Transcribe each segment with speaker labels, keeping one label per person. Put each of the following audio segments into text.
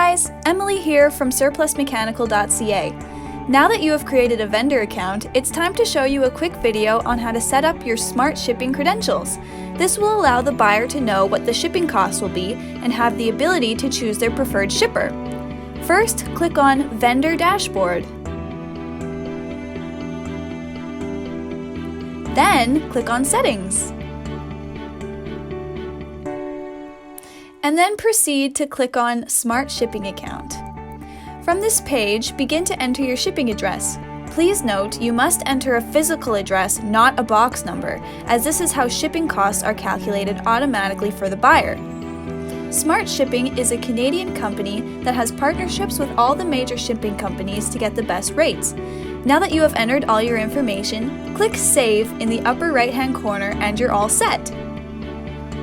Speaker 1: guys, Emily here from Surplusmechanical.ca. Now that you have created a vendor account, it's time to show you a quick video on how to set up your Smartt Shipping credentials. This will allow the buyer to know what the shipping costs will be and have the ability to choose their preferred shipper. First, click on Vendor Dashboard. Then, click on Settings. And then proceed to click on Smartt Shipping Account. From this page, begin to enter your shipping address. Please note you must enter a physical address, not a box number, as this is how shipping costs are calculated automatically for the buyer. Smartt Shipping is a Canadian company that has partnerships with all the major shipping companies to get the best rates. Now that you have entered all your information, click Save in the upper right-hand corner and you're all set.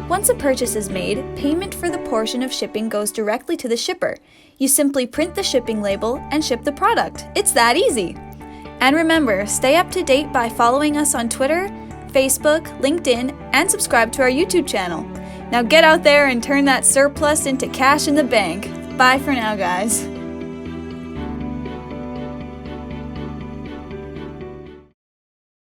Speaker 1: Once a purchase is made, payment for the portion of shipping goes directly to the shipper. You simply print the shipping label and ship the product. It's that easy! And remember, stay up to date by following us on Twitter, Facebook, LinkedIn, and subscribe to our YouTube channel. Now get out there and turn that surplus into cash in the bank. Bye for now, guys.